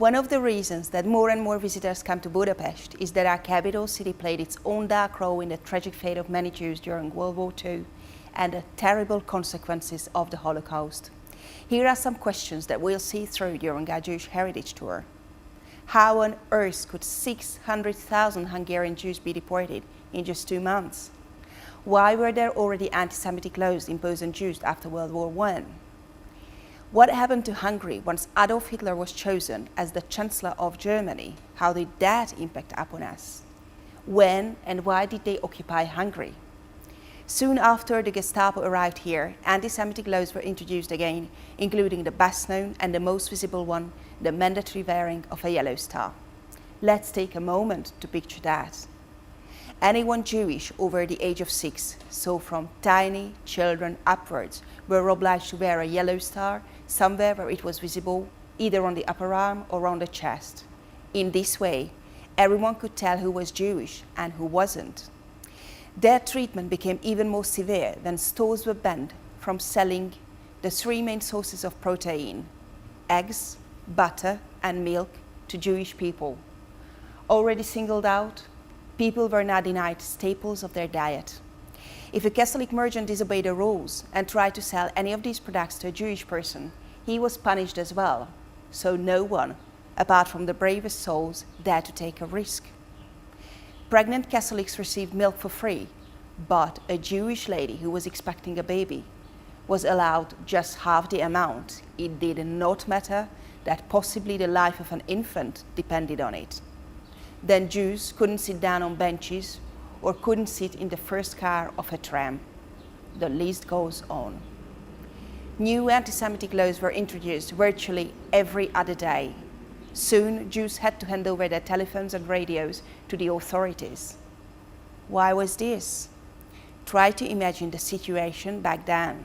One of the reasons that more and more visitors come to Budapest is that our capital city played its own dark role in the tragic fate of many Jews during World War II and the terrible consequences of the Holocaust. Here are some questions that we'll see through during our Jewish heritage tour. How on earth could 600,000 Hungarian Jews be deported in just 2 months? Why were there already anti-Semitic laws imposed on Jews after World War I? What happened to Hungary once Adolf Hitler was chosen as the Chancellor of Germany? How did that impact upon us? When and why did they occupy Hungary? Soon after the Gestapo arrived here, anti-Semitic laws were introduced again, including the best known and the most visible one, the mandatory wearing of a yellow star. Let's take a moment to picture that. Anyone Jewish over the age of 6, so from tiny children upwards, were obliged to wear a yellow star somewhere where it was visible, either on the upper arm or on the chest. In this way, everyone could tell who was Jewish and who wasn't. Their treatment became even more severe when stores were banned from selling the 3 main sources of protein: eggs, butter, and milk to Jewish people. Already singled out, people were now denied staples of their diet. If a Catholic merchant disobeyed the rules and tried to sell any of these products to a Jewish person, he was punished as well. So no one, apart from the bravest souls, dared to take a risk. Pregnant Catholics received milk for free, but a Jewish lady who was expecting a baby was allowed just half the amount. It did not matter that possibly the life of an infant depended on it. Then Jews couldn't sit down on benches or couldn't sit in the first car of a tram. The list goes on. New anti-Semitic laws were introduced virtually every other day. Soon, Jews had to hand over their telephones and radios to the authorities. Why was this? Try to imagine the situation back then.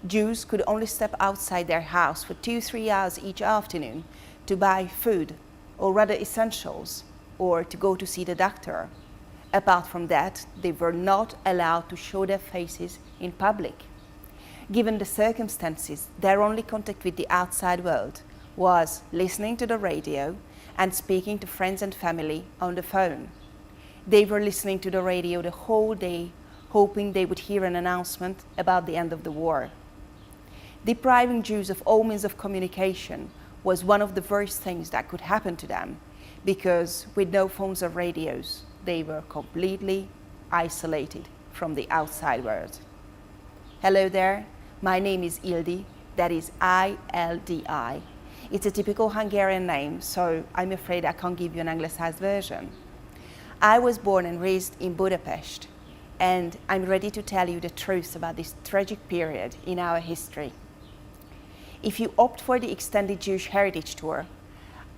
Jews could only step outside their house for 2-3 hours each afternoon to buy food, or rather essentials, or to go to see the doctor. Apart from that, they were not allowed to show their faces in public. Given the circumstances, their only contact with the outside world was listening to the radio and speaking to friends and family on the phone. They were listening to the radio the whole day, hoping they would hear an announcement about the end of the war. Depriving Jews of all means of communication was one of the worst things that could happen to them, because with no phones or radios, they were completely isolated from the outside world. Hello there, my name is Ildi, that is I-L-D-I. It's a typical Hungarian name, so I'm afraid I can't give you an anglicized version. I was born and raised in Budapest, and I'm ready to tell you the truth about this tragic period in our history. If you opt for the extended Jewish heritage tour,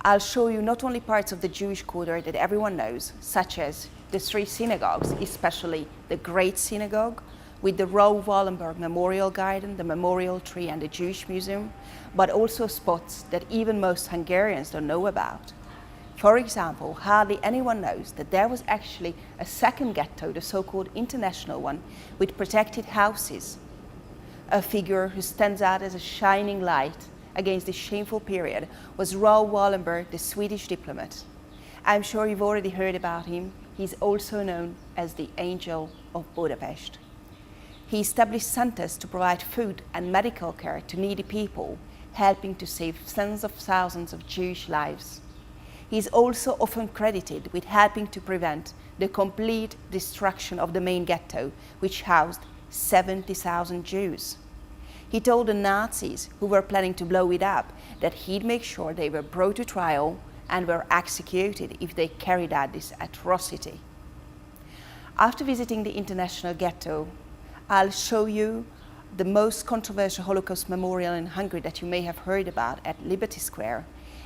I'll show you not only parts of the Jewish quarter that everyone knows, such as the 3 synagogues, especially the Great Synagogue, with the Raoul Wallenberg Memorial Garden, the Memorial Tree, and the Jewish Museum, but also spots that even most Hungarians don't know about. For example, hardly anyone knows that there was actually a second ghetto, the so-called international one, with protected houses. A figure who stands out as a shining light against this shameful period was Raoul Wallenberg, the Swedish diplomat. I'm sure you've already heard about him. He's also known as the Angel of Budapest. He established centers to provide food and medical care to needy people, helping to save tens of thousands of Jewish lives. He is also often credited with helping to prevent the complete destruction of the main ghetto, which housed 70,000 Jews. He told the Nazis who were planning to blow it up that he'd make sure they were brought to trial and were executed if they carried out this atrocity. After visiting the international ghetto, I'll show you the most controversial Holocaust memorial in Hungary that you may have heard about at Liberty Square,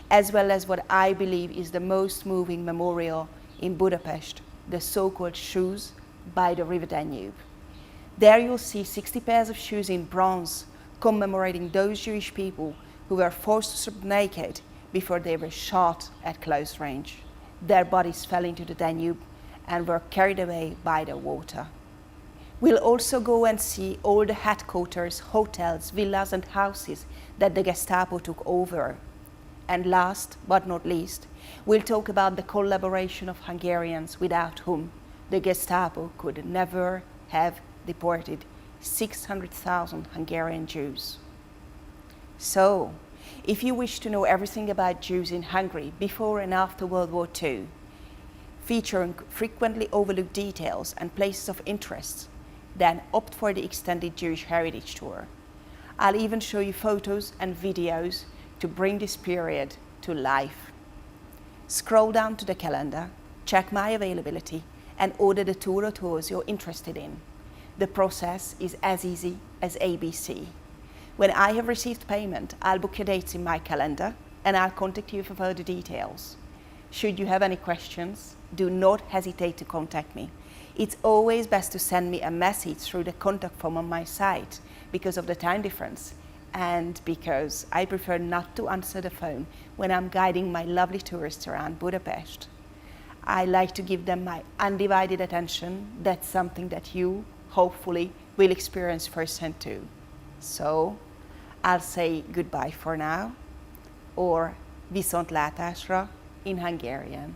as well as what I believe is the most moving memorial in Budapest, the so-called shoes by the River Danube. There you'll see 60 pairs of shoes in bronze commemorating those Jewish people who were forced to strip naked before they were shot at close range. Their bodies fell into the Danube and were carried away by the water. We'll also go and see all the headquarters, hotels, villas and houses that the Gestapo took over. And last but not least, we'll talk about the collaboration of Hungarians without whom the Gestapo could never have deported 600,000 Hungarian Jews. So, if you wish to know everything about Jews in Hungary before and after World War II, featuring frequently overlooked details and places of interest, then opt for the extended Jewish Heritage Tour. I'll even show you photos and videos to bring this period to life. Scroll down to the calendar, check my availability, and order the tour or tours you're interested in. The process is as easy as ABC. When I have received payment, I'll book your dates in my calendar and I'll contact you for further details. Should you have any questions, do not hesitate to contact me. It's always best to send me a message through the contact form on my site because of the time difference and because I prefer not to answer the phone when I'm guiding my lovely tourists around Budapest. I like to give them my undivided attention. That's something that you, hopefully, will experience firsthand too. So, I'll say goodbye for now, or viszontlátásra in Hungarian.